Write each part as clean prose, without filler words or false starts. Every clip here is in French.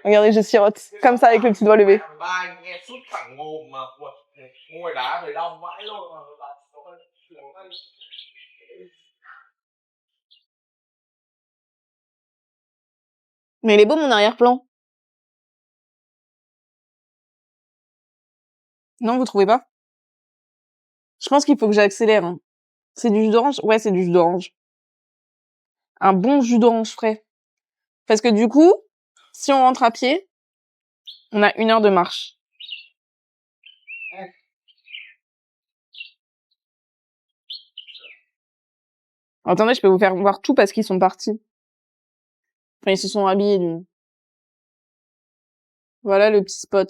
Regardez, je sirote. Comme ça, avec le petit doigt levé. Ba anh nghe suốt thẳng mồm mà. Ui, ngồi đá phải đau vãi luôn mà. Mais il est beau, mon arrière-plan. Non, vous trouvez pas? Je pense qu'il faut que j'accélère. Hein. C'est du jus d'orange? Ouais, c'est du jus d'orange. Un bon jus d'orange frais. Parce que du coup, si on rentre à pied, on a 1 heure de marche. Attendez, je peux vous faire voir tout parce qu'ils sont partis. Enfin, ils se sont habillés, du. Voilà le petit spot.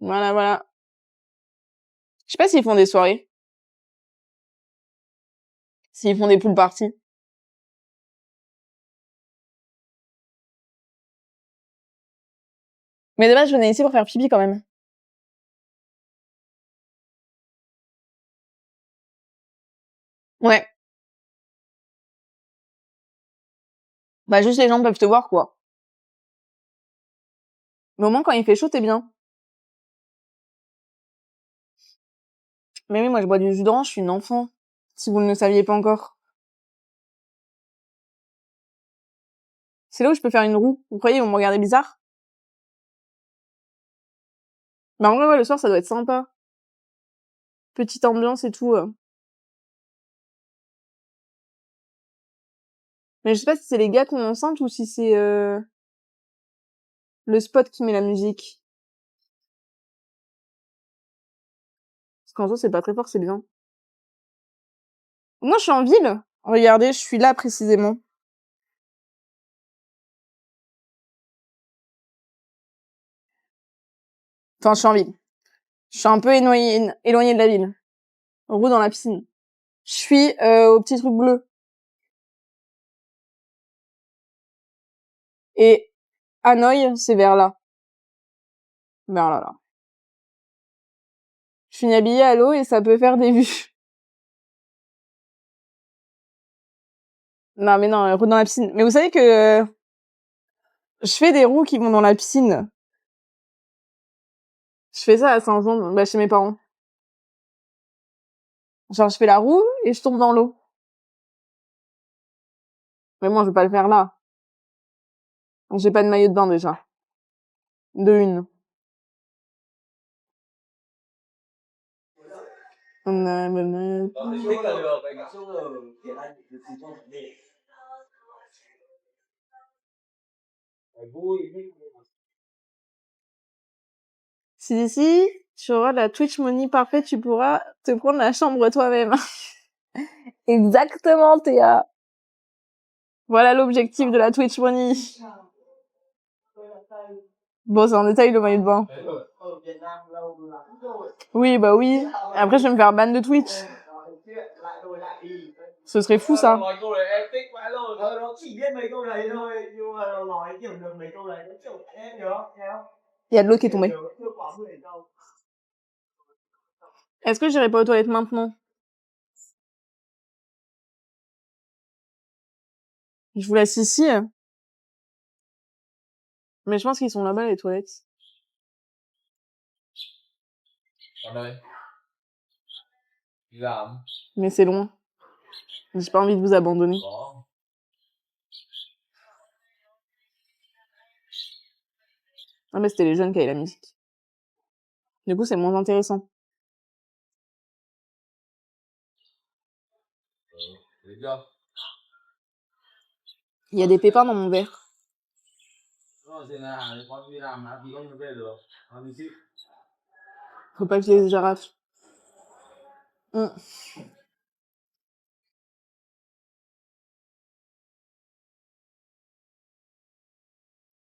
Voilà, voilà. Je sais pas s'ils font des soirées. S'ils font des pool parties. Mais de base, je venais ici pour faire pipi quand même. Ouais. Bah, juste les gens peuvent te voir, quoi. Mais au moins, quand il fait chaud, t'es bien. Mais oui, moi, je bois du jus d'orange, je suis une enfant. Si vous ne le saviez pas encore. C'est là où je peux faire une roue. Vous croyez, ils vont me regarder bizarre? Bah, en vrai, ouais, le soir, ça doit être sympa. Petite ambiance et tout. Mais je sais pas si c'est les gars qui ont l'enceinte ou si c'est le spot qui met la musique. Parce qu'en soi, c'est pas très fort, c'est bien. Moi, je suis en ville. Regardez, je suis là précisément. Enfin, je suis en ville. Je suis un peu éloignée de la ville. Roue dans la piscine. Je suis au petit truc bleu. Et Hanoï, c'est vers là. Vers là, là. Je suis habillée à l'eau et ça peut faire des vues. Non, mais non, roue dans la piscine. Mais vous savez que je fais des roues qui vont dans la piscine. Je fais ça à Saint-Jean, bah, chez mes parents. Genre, je fais la roue et je tombe dans l'eau. Mais moi, je vais pas le faire là. J'ai pas de maillot de bain, déjà. De une. Si d'ici, tu auras la Twitch Money parfaite, tu pourras te prendre la chambre toi-même. Exactement, Théa. Voilà l'objectif de la Twitch Money. Bon, c'est en détail le maillot de bain. Oui, bah oui. Après, je vais me faire ban de Twitch. Ce serait fou, ça. Il y a de l'eau qui est tombée. Est-ce que j'irai pas aux toilettes maintenant? Je vous laisse ici. Mais je pense qu'ils sont là-bas, les toilettes. Mais c'est loin. J'ai pas envie de vous abandonner. Ah, mais c'était les jeunes qui avaient la musique. Du coup, c'est moins intéressant. Il y a des pépins dans mon verre. Faut pas que je les girafe.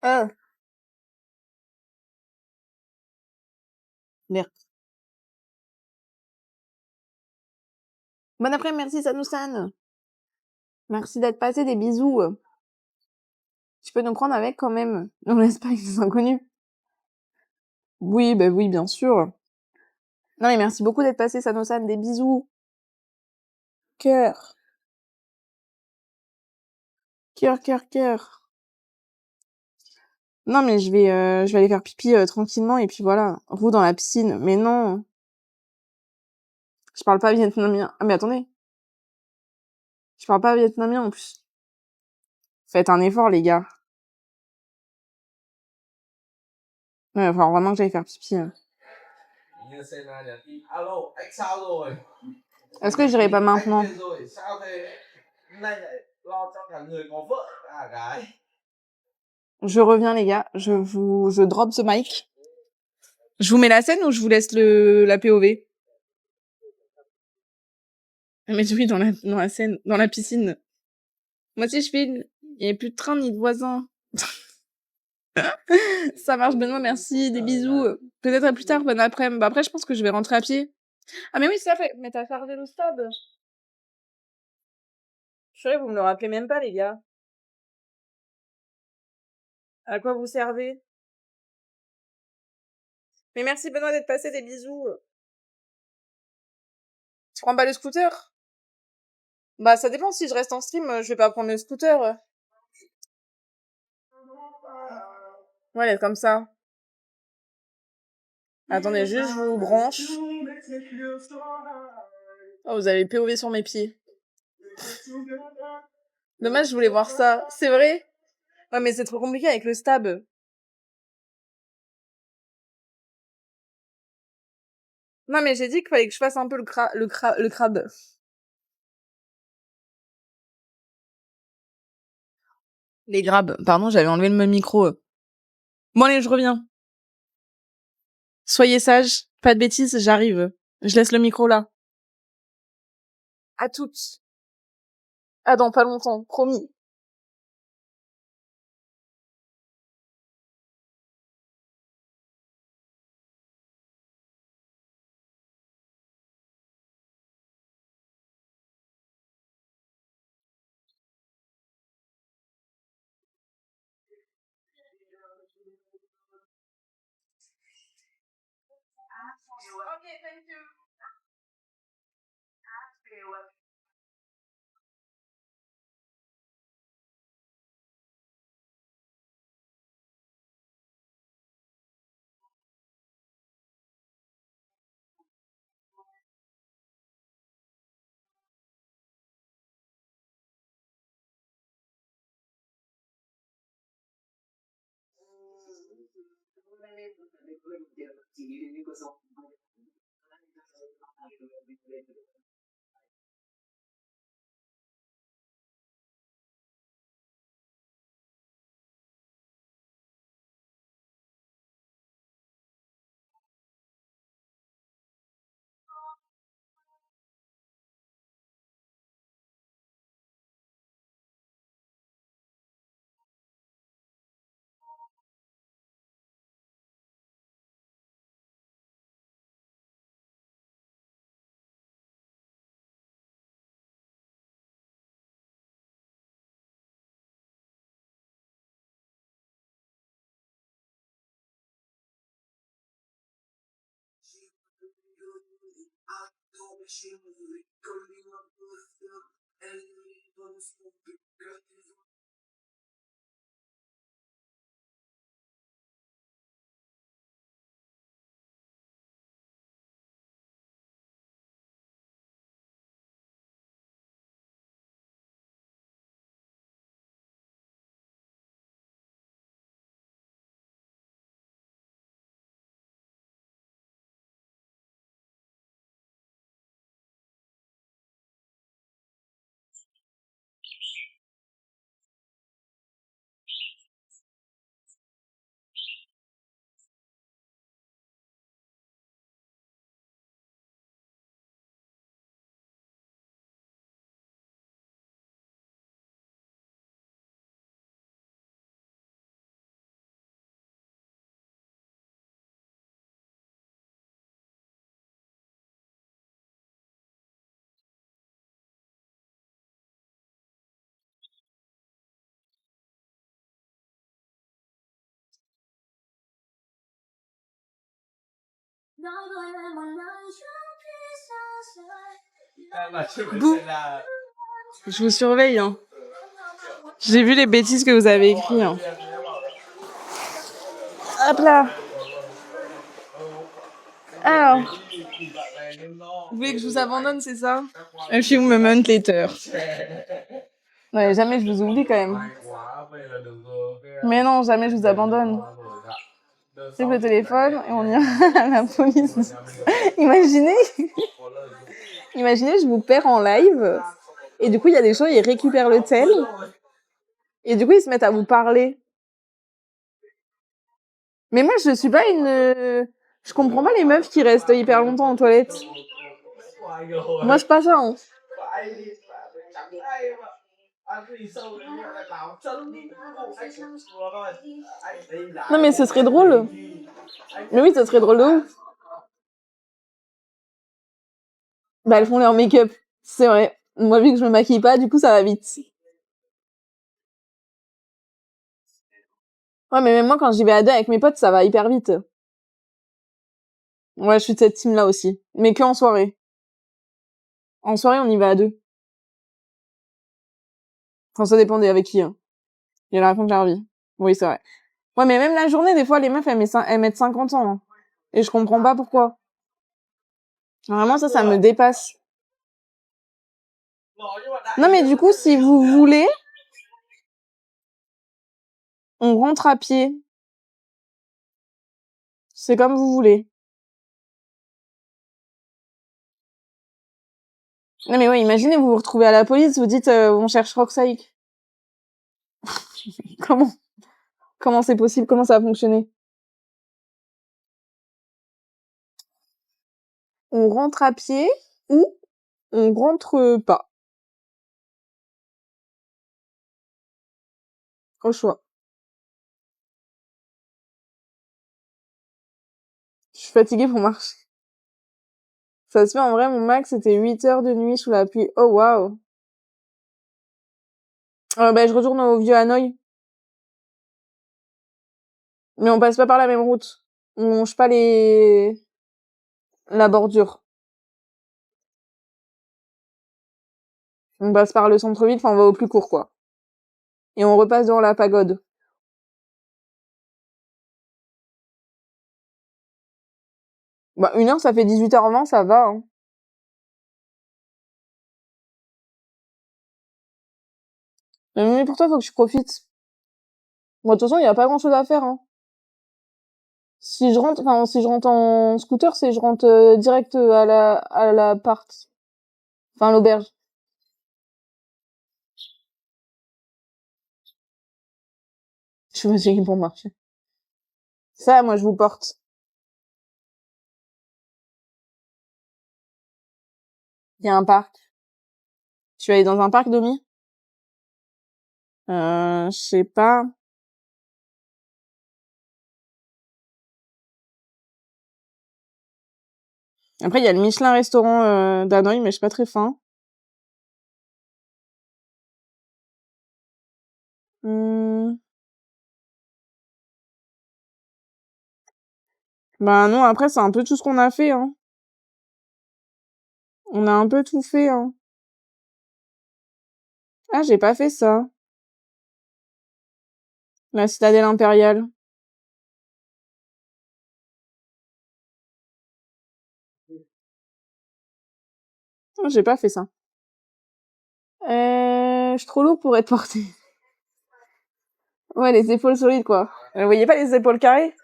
Ah. Merde. Bon après, merci Sanousan. Merci d'être passé, des bisous. Tu peux nous prendre avec quand même. On laisse pas avec des inconnus. Oui, bah oui, bien sûr. Non, mais merci beaucoup d'être passé, Sanosan. Des bisous. Cœur. Cœur, cœur, cœur. Non, mais je vais aller faire pipi tranquillement et puis voilà. Vous dans la piscine. Mais non, je parle pas vietnamien. Ah, mais attendez. Je parle pas vietnamien en plus. Faites un effort, les gars. Ouais, il va falloir vraiment que j'aille faire pipi. Như Sena nhắn tin, alo, anh sao rồi? Est-ce que j'irai pas Anh maintenant? về rồi, sao thế? Hôm nay lại lo cho cả người có vợ cả gái. Je reviens, les gars. Je drop the mic. Je vous mets la scène ou je vous laisse la POV? Mais oui, dans la scène, dans la piscine. Moi aussi, je filme. Il y avait plus de train ni de voisins. Ça marche, Benoît, merci. Des bisous. Peut-être à plus tard, bonne après-midi. Bah après, je pense que je vais rentrer à pied. Ah, mais oui, ça fait. Mais t'as chargé le stab. Chérie, vous me le rappelez même pas, les gars. À quoi vous servez? Mais merci, Benoît, d'être passé. Des bisous. Tu prends pas le scooter? Bah, ça dépend. Si je reste en stream, je vais pas prendre le scooter. Ouais, elle est comme ça. Attendez, juste, je vous branche. Oh, vous avez POV sur mes pieds. Dommage, je voulais voir ça. C'est vrai? Ouais, mais c'est trop compliqué avec le stab. Non, mais j'ai dit qu'il fallait que je fasse un peu le crabe. Les grabes. Pardon, j'avais enlevé le micro. Bon, allez, je reviens. Soyez sages. Pas de bêtises, j'arrive. Je laisse le micro là. À toutes. Ah, dans pas longtemps. Promis. Okay, thank you. Bouh. Je vous surveille, hein. J'ai vu les bêtises que vous avez écrites, hein. Hop là. Alors, vous voulez que je vous abandonne, c'est ça? A few moments later. Ouais, jamais je vous oublie quand même. Mais non, jamais je vous abandonne. C'est le téléphone et on ira à la police. Imaginez, imaginez, je vous perds en live et du coup il y a des gens, ils récupèrent le tel et du coup ils se mettent à vous parler. Mais moi je suis pas je comprends pas les meufs qui restent hyper longtemps en toilette. Moi c'est pas ça. Hein. Non mais ce serait drôle. Mais oui, ce serait drôle de ouf. Bah elles font leur make-up, c'est vrai. Moi vu que je me maquille pas, du coup ça va vite. Ouais mais même moi quand j'y vais à deux avec mes potes, ça va hyper vite. Ouais, je suis de cette team là aussi. Mais que en soirée. En soirée, on y va à deux. Enfin, ça dépendait avec qui, hein. Il y a la raconte leur vie. Oui, c'est vrai. Ouais, mais même la journée, des fois, les meufs, elles mettent 50 ans, hein. Et je comprends pas pourquoi. Vraiment, ça me dépasse. Non, mais du coup, si vous voulez, on rentre à pied. C'est comme vous voulez. Non, mais ouais, imaginez, vous vous retrouvez à la police, vous dites, on cherche Roxaïk. Comment c'est possible? Comment ça va fonctionner? On rentre à pied ou on rentre pas? Au choix. Je suis fatiguée pour marcher. Ça se fait, en vrai, mon max, c'était 8 heures de nuit sous la pluie. Oh, waouh. Bah, je retourne au vieux Hanoï. Mais on passe pas par la même route. On longe pas la bordure. On passe par le centre-ville, enfin, on va au plus court, quoi. Et on repasse dans la pagode. Bah, 1 heure, ça fait 18h20, ça va, hein. Mais pour toi, faut que tu profites. Moi, de toute façon, il y a pas grand chose à faire, hein. Si je rentre en scooter, je rentre direct à l'appart. Enfin, à l'auberge. Je suis fatiguée pour marcher. Ça, moi, je vous porte. Il y a un parc. Tu vas aller dans un parc, Domi? Je sais pas. Après, il y a le Michelin restaurant d'Hanoï, mais je suis pas très faim. Bah non, après, c'est un peu tout ce qu'on a fait, hein. On a un peu tout fait, hein. Ah, j'ai pas fait ça. La citadelle impériale. Ah, j'ai pas fait ça. Je suis trop lourd pour être portée. Ouais, les épaules solides, quoi. Vous voyez pas les épaules carrées?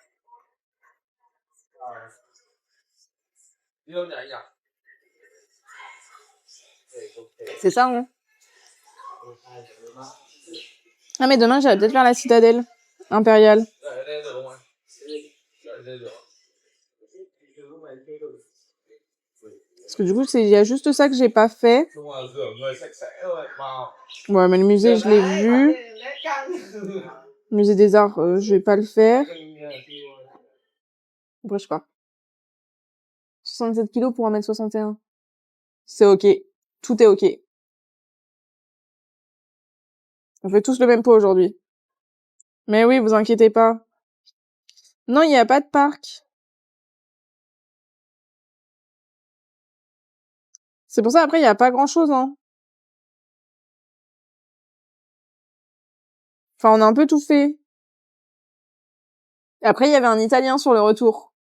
C'est ça, hein. Ah, mais demain, j'allais peut-être faire la citadelle impériale. Parce que du coup, il y a juste ça que j'ai pas fait. Ouais, mais le musée, je l'ai vu. Le musée des Arts, je vais pas le faire. Après, je sais pas. 67 kilos pour 1m61. C'est ok. Tout est ok. On fait tous le même poids aujourd'hui. Mais oui, vous inquiétez pas. Non, il n'y a pas de parc. C'est pour ça, après, il y a pas grand-chose, hein. Enfin, on a un peu tout fait. Et après, il y avait un Italien sur le retour.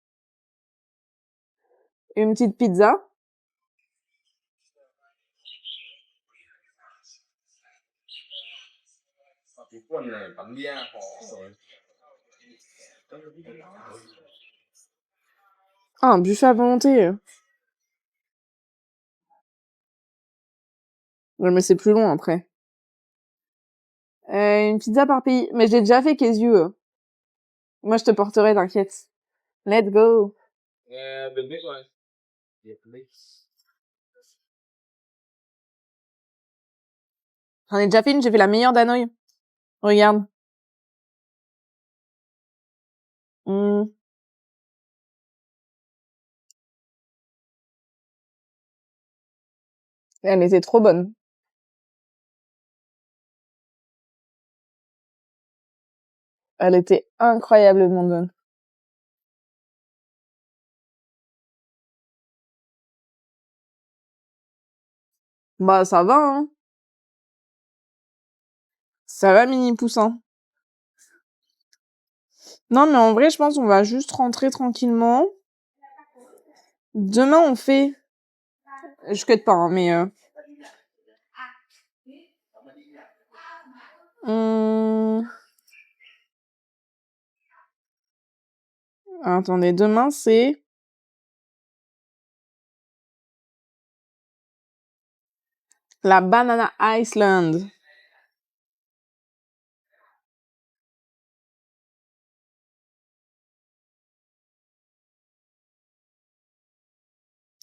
Une petite pizza. Ah, un buffet à volonté. Ouais, mais c'est plus long après. Une pizza par pays. Mais j'ai déjà fait Kézieux. Moi, je te porterai, t'inquiète. Let's go. Đừng biết rồi. J'en ai déjà fait une, j'ai fait la meilleure d'Hanoï. Regarde. Mmh. Elle était trop bonne. Elle était incroyablement bonne. Bah, ça va, hein. Ça va, mini poussin. Non, mais en vrai, je pense qu'on va juste rentrer tranquillement. Demain, on fait... Je cut pas, hein, mais... Attendez, demain, c'est... La Banana Island.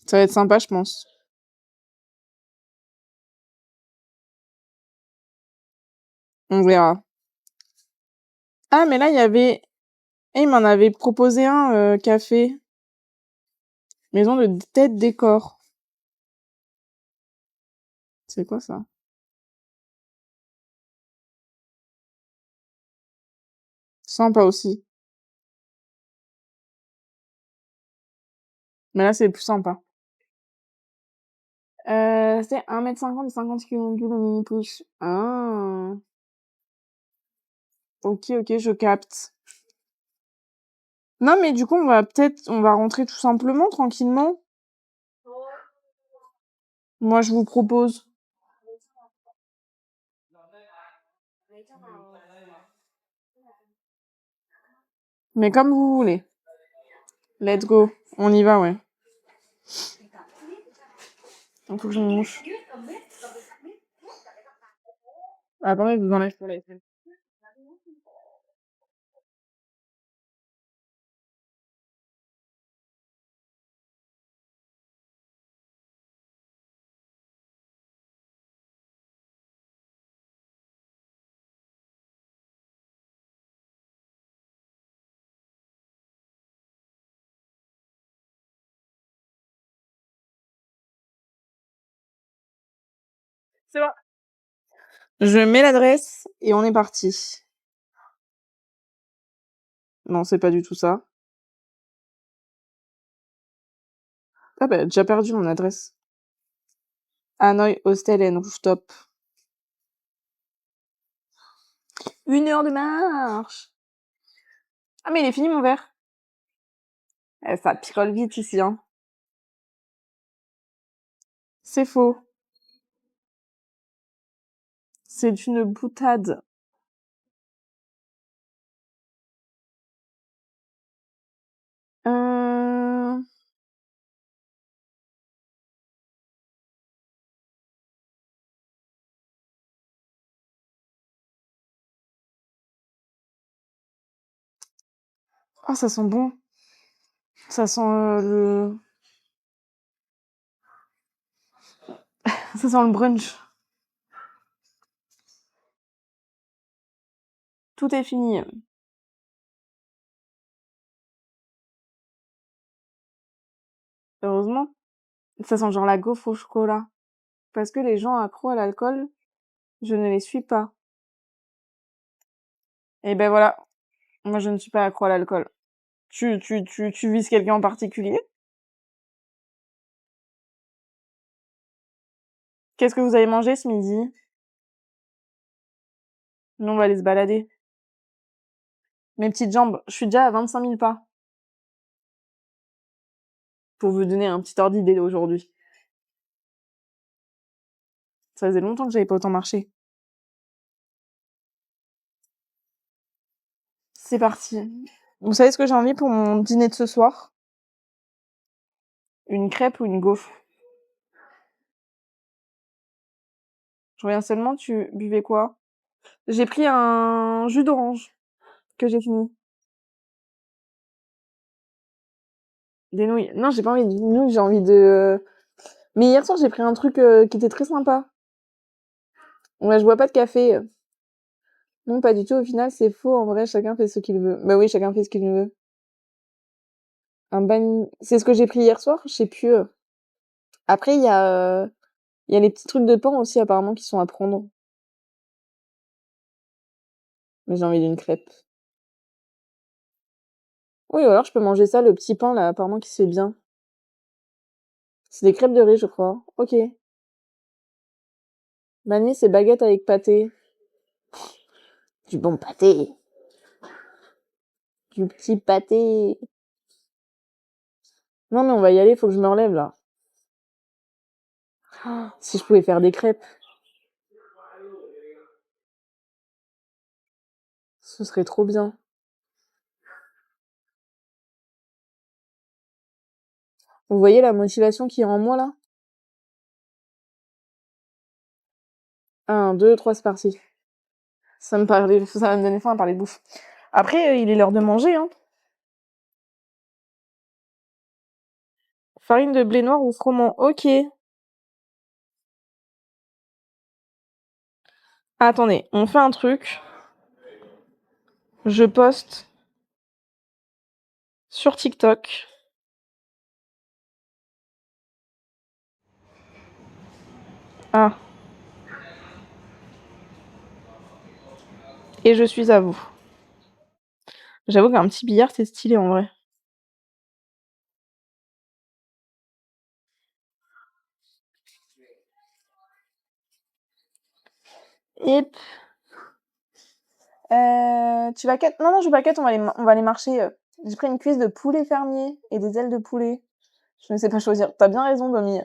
Ça va être sympa, je pense. On verra. Ah, mais là, il y avait... il m'en avait proposé un café. Maison de tête décor. C'est quoi ça? Sympa aussi. Mais là, c'est plus sympa. C'est 1,50 m et 50 kg le mini push. Ah. Ok, je capte. Non, mais du coup, on va rentrer tout simplement, tranquillement. Moi, je vous propose. Mais comme vous voulez. Let's go. On y va, ouais. Il faut que je me mouche. Attendez, je vous enlève pour la vaisselle. C'est bon. Je mets l'adresse et on est parti. Non, c'est pas du tout ça. Ah bah, déjà perdu mon adresse. Hanoï Hostel and Rooftop. 1 heure de marche. Ah, mais il est fini mon verre. Ça picole vite ici, hein. C'est faux. C'est une boutade. Euh... Oh, ça sent bon. Ça sent le... Ça sent le brunch. Tout est fini. Heureusement. Ça sent genre la gaufre au chocolat. Parce que les gens accros à l'alcool, je ne les suis pas. Et ben voilà. Moi, je ne suis pas accro à l'alcool. Tu vises quelqu'un en particulier? Qu'est-ce que vous avez mangé ce midi? Nous, on va aller se balader. Mes petites jambes, je suis déjà à 25 000 pas. Pour vous donner un petit ordre d'idée aujourd'hui. Ça faisait longtemps que j'avais pas autant marché. C'est parti. Vous savez ce que j'ai envie pour mon dîner de ce soir? Une crêpe ou une gaufre? Je reviens seulement, tu buvais quoi? J'ai pris un jus d'orange que j'ai fini. Des nouilles. Non, j'ai pas envie de nouilles, j'ai envie de... Mais hier soir, j'ai pris un truc qui était très sympa. Ouais, je bois pas de café. Non, pas du tout. Au final, c'est faux. En vrai, chacun fait ce qu'il veut. Bah oui, chacun fait ce qu'il veut. C'est ce que j'ai pris hier soir? Je sais plus. Après, il y a les petits trucs de pain aussi, apparemment, qui sont à prendre. Mais j'ai envie d'une crêpe. Oui, ou alors je peux manger ça, le petit pain, là, apparemment, qui se fait bien. C'est des crêpes de riz, je crois. Ok. Mani, c'est baguette avec pâté. Du bon pâté. Du petit pâté. Non, mais on va y aller, faut que je me relève, là. Ah, si je pouvais faire des crêpes, ce serait trop bien. Vous voyez la motivation qui est en moi, là? 1, 2, 3, c'est parti. Ça va me donner faim à parler de bouffe. Après, il est l'heure de manger, hein. Farine de blé noir ou froment. Ok. Attendez, on fait un truc. Je poste sur TikTok. Ah. Et je suis à vous. J'avoue qu'un petit billard, c'est stylé en vrai. Hip. Tu vas quête? Non, non, je vais pas quête, on va aller marcher. J'ai pris une cuisse de poulet fermier et des ailes de poulet. Je ne sais pas choisir. T'as bien raison, Domi.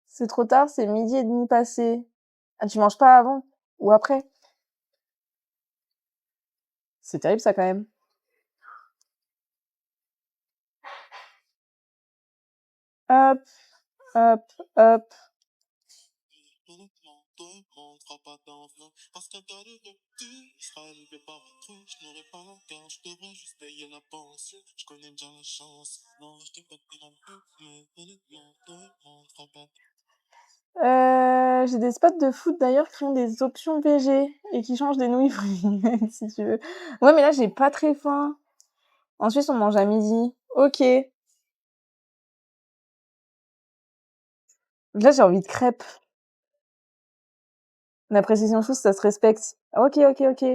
C'est trop tard, c'est 12h30 passé. Ah, tu manges pas avant? Ou après? C'est terrible ça quand même. Hop, hop, hop. J'ai des spots de foot d'ailleurs qui ont des options VG et qui changent des nouilles frites, si tu veux. Ouais, mais là, j'ai pas très faim. En Suisse, on mange à midi. Ok. Là, j'ai envie de crêpes. La précision suisse, ça se respecte. Ok, ok, ok.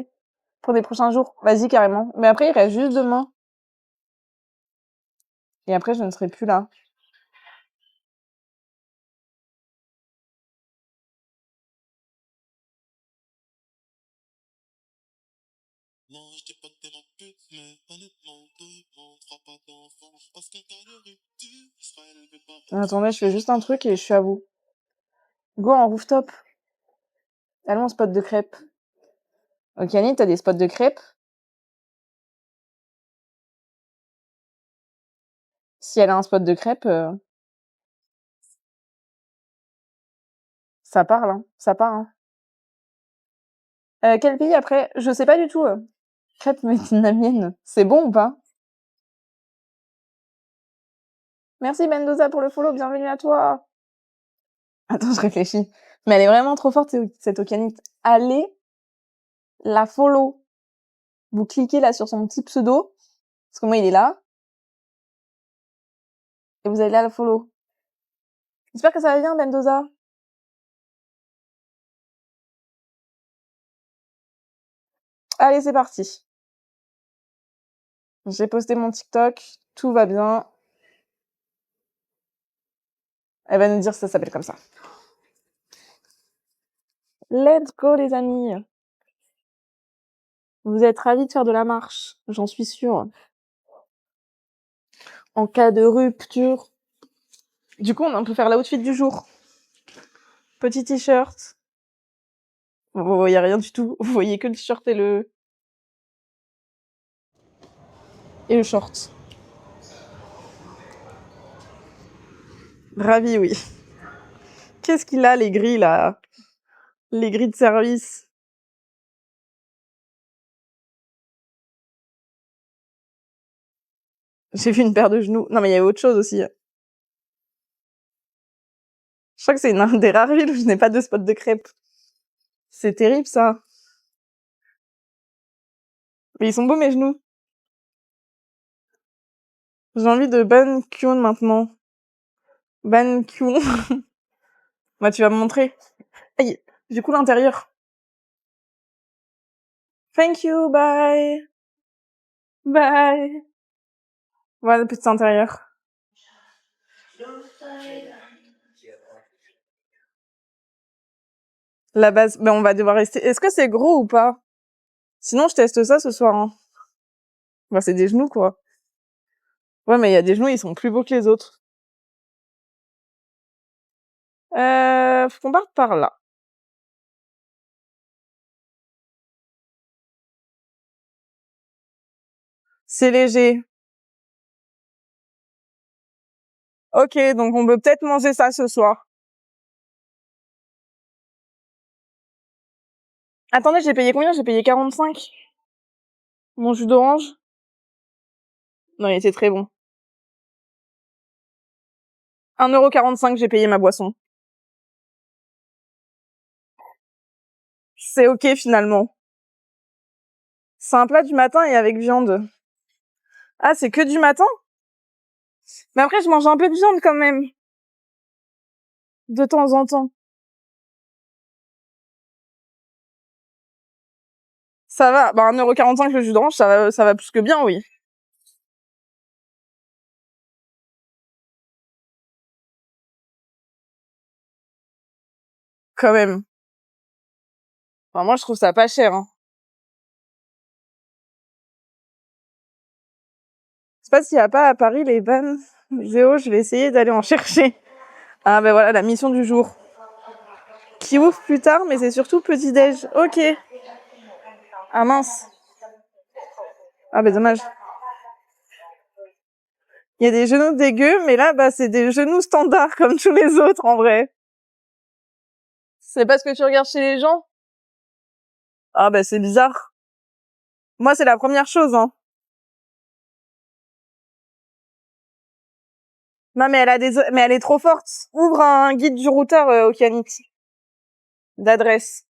Pour les prochains jours. Vas-y, carrément. Mais après, il reste juste demain. Et après, je ne serai plus là. Attendez, je fais juste un truc et je suis à vous. Go en rooftop. Allons en spot de crêpes. Ok, Annie, t'as des spots de crêpes? Si elle a un spot de crêpes, ça parle, hein. Ça part, hein. Quel pays après? Je sais pas du tout. Crêpes vietnamiennes. C'est bon ou pas? Merci Mendoza pour le follow, bienvenue à toi. Attends, je réfléchis. Mais elle est vraiment trop forte, cette Okanite. Allez la follow. Vous cliquez là sur son petit pseudo, parce que moi il est là, et vous allez là la follow. J'espère que ça va bien, Mendoza. Allez, c'est parti. J'ai posté mon TikTok, tout va bien. Elle va nous dire si ça s'appelle comme ça. Let's go, les amis. Vous êtes ravis de faire de la marche, j'en suis sûre. En cas de rupture. Du coup, on peut faire l'outfit du jour. Petit t-shirt. Vous voyez rien du tout. Vous voyez que le t-shirt et le short. Ravi, oui. Qu'est-ce qu'il a, les grilles, là? Les grilles de service. J'ai vu une paire de genoux. Non, mais il y avait autre chose aussi. Je crois que c'est une des rares villes où je n'ai pas de spot de crêpes. C'est terrible, ça. Mais ils sont beaux, mes genoux. J'ai envie de ban Kyun maintenant. Ban Kyun. Bah, tu vas me montrer. Aïe, du coup, l'intérieur. Thank you, bye. Bye. Voilà le petit intérieur. La base, ben on va devoir rester. Est-ce que c'est gros ou pas? Sinon, je teste ça ce soir. Hein. Bah, c'est des genoux, quoi. Ouais, mais il y a des genoux, ils sont plus beaux que les autres. Faut qu'on parte par là. C'est léger. Ok, donc on peut peut-être manger ça ce soir. Attendez, j'ai payé combien? J'ai payé 45. Mon jus d'orange? Non, il était très bon. 1,45€, j'ai payé ma boisson. C'est ok, finalement. C'est un plat du matin et avec viande. Ah, c'est que du matin? Mais après, je mange un peu de viande quand même. De temps en temps. Ça va. Bah, 1,45€ le jus d'orange, ça va plus que bien, oui. Quand même. Enfin, moi, je trouve ça pas cher, hein. Je sais pas s'il y a pas à Paris les vannes. Zéo, je vais essayer d'aller en chercher. Ah, ben voilà, la mission du jour. Qui ouvre plus tard, mais c'est surtout petit-déj. Ok. Ah mince. Ah, ben dommage. Il y a des genoux dégueux, mais là, bah, c'est des genoux standards comme tous les autres, en vrai. C'est parce que tu regardes chez les gens? Ah, bah, c'est bizarre. Moi, c'est la première chose, hein. Non, mais mais elle est trop forte. Ouvre un guide du routeur, Okianix. D'adresse.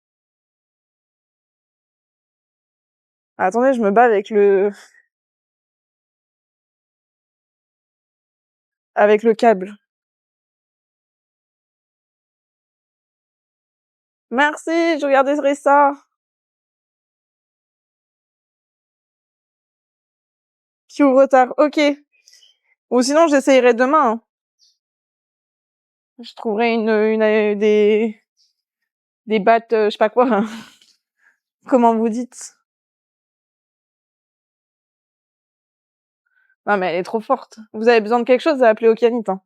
Attendez, je me bats avec le câble. Merci, je regarderai ça. Qui ouvre tard, ok. Ou sinon, j'essayerai demain. Hein. Je trouverai des battes, je sais pas quoi. Hein. Comment vous dites? Non, mais elle est trop forte. Vous avez besoin de quelque chose à appeler Okianite, hein.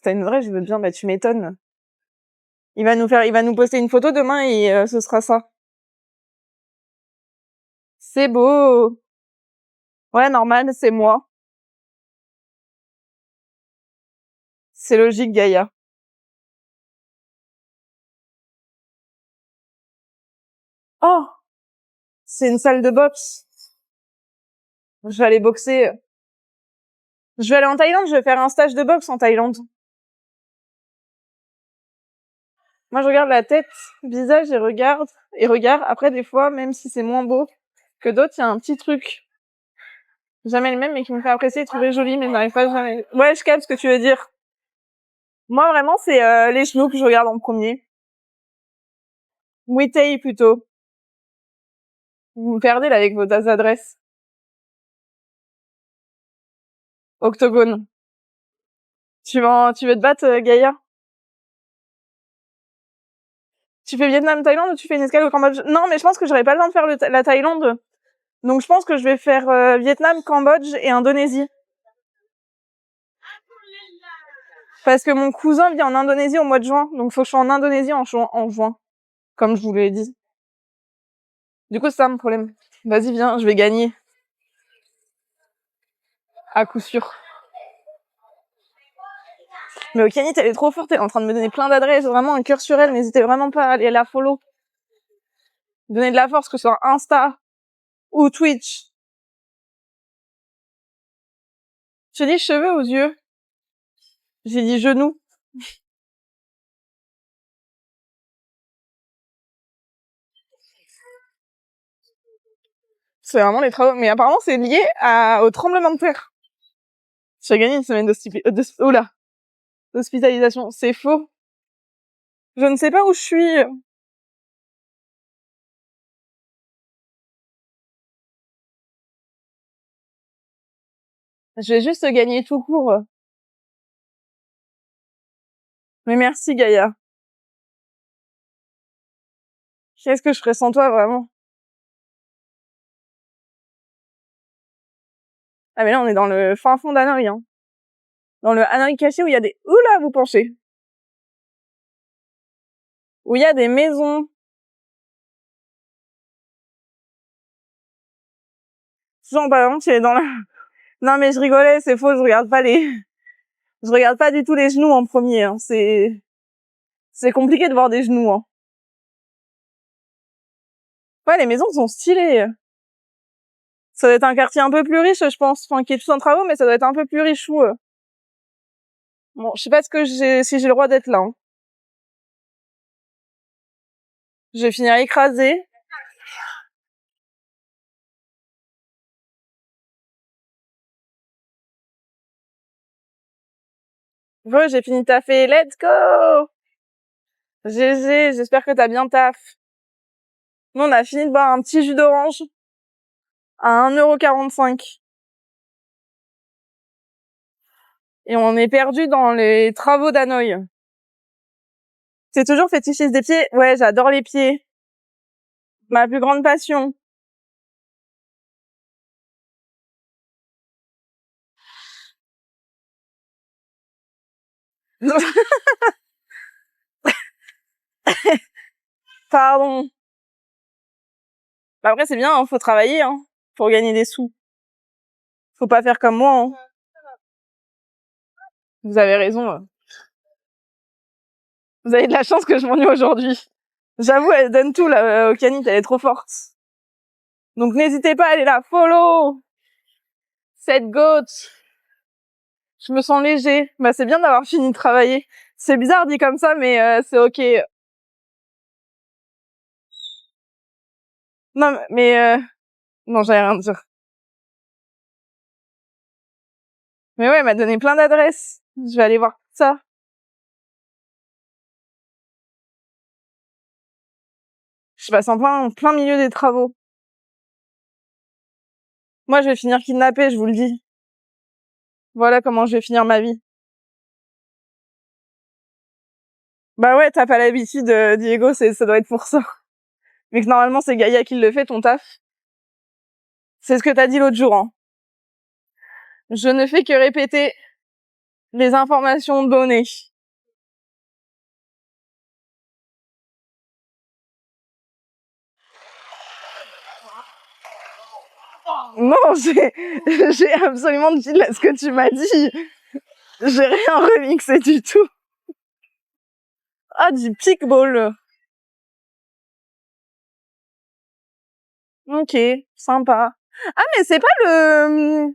C'est une vraie, je veux bien, bah, tu m'étonnes. Il va nous poster une photo demain et ce sera ça. C'est beau. Ouais, normal, c'est moi. C'est logique, Gaïa. Oh, c'est une salle de boxe. Je vais aller boxer. Je vais aller en Thaïlande, je vais faire un stage de boxe en Thaïlande. Moi, je regarde la tête, visage et regarde. Après, des fois, même si c'est moins beau que d'autres, il y a un petit truc. Jamais le même, mais qui me fait apprécier et trouver joli, mais je n'arrive pas jamais. Ouais, je capte ce que tu veux dire. Moi, vraiment, c'est les genoux que je regarde en premier. Muay Thai, plutôt. Vous me perdez, là, avec vos adresses. Octogone. Tu veux te battre, Gaïa? Tu fais Vietnam-Thaïlande ou tu fais une escale au Cambodge? Non, mais je pense que j'aurais pas le temps de faire la Thaïlande. Donc je pense que je vais faire Vietnam, Cambodge et Indonésie. Parce que mon cousin vient en Indonésie au mois de juin, donc faut que je sois en Indonésie en juin, comme je vous l'ai dit. Du coup, c'est ça mon problème. Vas-y, viens, je vais gagner. À coup sûr. Mais Okanit, elle est trop forte, elle est en train de me donner plein d'adresses, vraiment un cœur sur elle, n'hésitez vraiment pas à aller la follow. Donner de la force, que ce soit Insta ou Twitch. J'ai dit cheveux aux yeux. J'ai dit genoux. C'est vraiment les travaux. Mais apparemment, c'est lié au tremblement de terre. J'ai gagné une semaine d'hospitalisation. C'est faux. Je ne sais pas où je suis. Je vais juste gagner tout court. Mais merci, Gaïa. Qu'est-ce que je ferais sans toi, vraiment? Ah, mais là, on est dans le fin fond d'Hanoï, hein. Dans le Hanoï caché où il y a des... Oula, vous penchez. Où il y a des maisons. Genre, par exemple, tu es dans la... Non, mais je rigolais, c'est faux, je regarde pas du tout les genoux en premier, hein. C'est compliqué de voir des genoux, hein. Ouais, les maisons sont stylées. Ça doit être un quartier un peu plus riche, je pense. Enfin, qui est tout en travaux, mais ça doit être un peu plus richou. Bon, je sais pas si j'ai le droit d'être là, hein. Je vais finir écrasée. Ouais, j'ai fini de taffer. Let's go! GG, j'espère que t'as bien taf. Nous, on a fini de boire un petit jus d'orange à 1,45 €. Et on est perdu dans les travaux d'Hanoï. C'est toujours fétichiste des pieds? Ouais, j'adore les pieds. Ma plus grande passion. Pardon. Bah après, c'est bien, hein, faut travailler, hein, pour gagner des sous. Faut pas faire comme moi, hein. Vous avez raison. Vous avez de la chance que je m'ennuie aujourd'hui. J'avoue, elle donne tout, là, Okanit, elle est trop forte. Donc n'hésitez pas à aller la follow. Cette goat. Je me sens léger. Bah c'est bien d'avoir fini de travailler. C'est bizarre dit comme ça, mais c'est ok. Non, mais non, j'allais rien dire. Mais ouais, elle m'a donné plein d'adresses. Je vais aller voir ça. Je passe en plein milieu des travaux. Moi, je vais finir kidnappée, je vous le dis. Voilà comment je vais finir ma vie. Bah ouais, t'as pas l'habitude, Diego, ça doit être pour ça. Mais que normalement, c'est Gaïa qui le fait, ton taf. C'est ce que t'as dit l'autre jour, hein. Je ne fais que répéter les informations données. Non, j'ai absolument dit là ce que tu m'as dit. J'ai rien remixé du tout. Ah, du pickball. Ok, sympa. Ah, mais c'est pas le...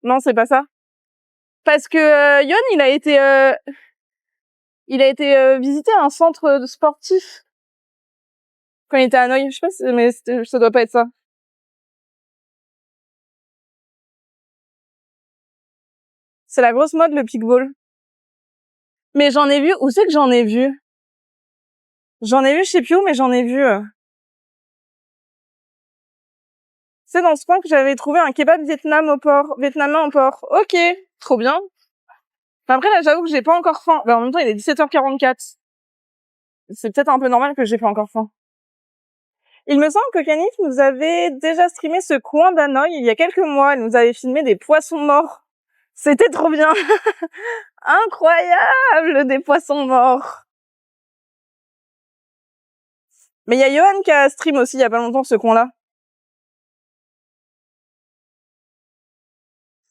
Non, c'est pas ça. Parce que Yon, il a été visiter un centre sportif quand il était à Hanoï. Je sais pas, mais ça doit pas être ça. C'est la grosse mode, le pickball. Mais j'en ai vu, où c'est que j'en ai vu? J'en ai vu, je sais plus où, mais j'en ai vu. C'est dans ce coin que j'avais trouvé un kebab vietnamien au port. Ok, trop bien. Enfin, après, là, j'avoue que j'ai pas encore faim. En même temps, il est 17h44. C'est peut-être un peu normal que j'ai pas encore faim. Il me semble que Canif nous avait déjà streamé ce coin d'Hanoï il y a quelques mois. Elle nous avait filmé des poissons morts. C'était trop bien. Incroyable, des poissons morts. Mais il y a Johan qui a stream aussi il y a pas longtemps ce coin-là.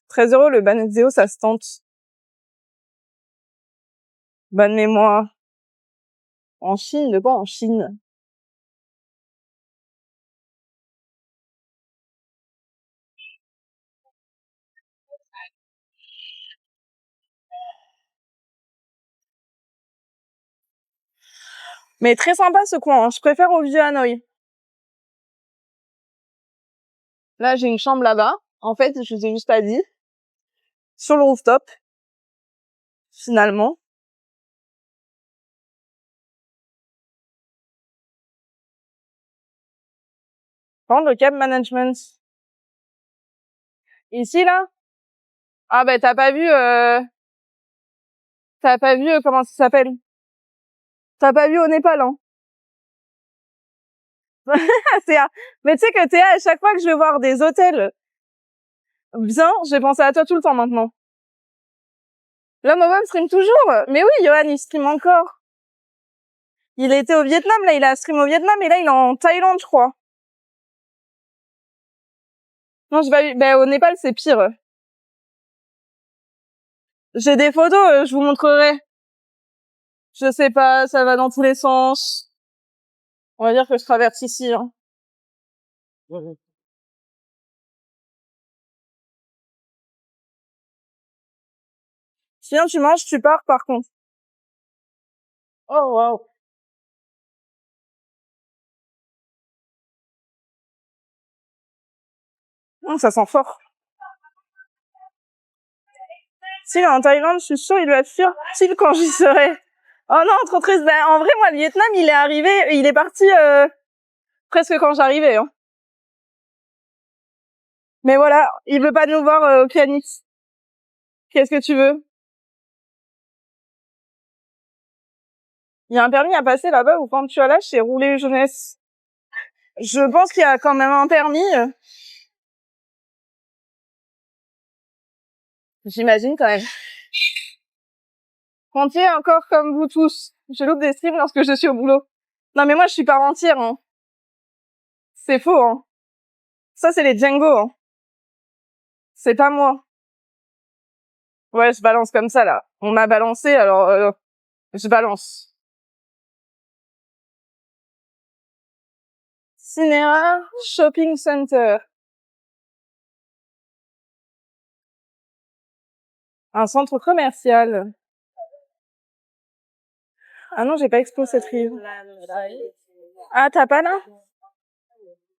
13 € le ban Zéo, ça se tente. Bonne mémoire. En Chine, de quoi en Chine? Mais très sympa ce coin, hein. Je préfère au vieux Hanoï. Là, j'ai une chambre là-bas. En fait, je vous ai juste pas dit. Sur le rooftop. Finalement. Par contre, le cab management. Ici, là. Ah, bah, t'as pas vu, comment ça s'appelle? T'as pas vu au Népal, hein. Théa. Mais tu sais que Théa, à chaque fois que je vais voir des hôtels bien, je vais penser à toi tout le temps maintenant. Là, Mobom stream toujours. Mais oui, Johan, il stream encore. Il était au Vietnam, là, il a stream au Vietnam, et là, il est en Thaïlande, je crois. Non, au Népal, c'est pire. J'ai des photos, je vous montrerai. Je sais pas, ça va dans tous les sens. On va dire que je traverse ici, hein. Sinon, tu manges, tu pars, par contre. Oh, wow. Ça sent fort. S'il est en Thaïlande, je suis sûre, il doit être fertile quand j'y serai. Oh non, trop triste. Ben, en vrai, moi, le Vietnam, il est parti, presque quand j'arrivais, hein. Mais voilà, il veut pas nous voir, au pianiste. Qu'est-ce que tu veux? Il y a un permis à passer là-bas, ou quand tu as là, chez Rouler Jeunesse. Je pense qu'il y a quand même un permis. J'imagine quand même. Rentier encore comme vous tous. Je loupe des streams lorsque je suis au boulot. Non mais moi je suis pas rentière, hein. C'est faux, hein. Ça c'est les Django, hein. C'est pas moi. Ouais, je balance comme ça là. On m'a balancé, alors je balance. Cinéra Shopping Center. Un centre commercial. Ah non, j'ai pas explosé cette rive. Ah, t'as pas là?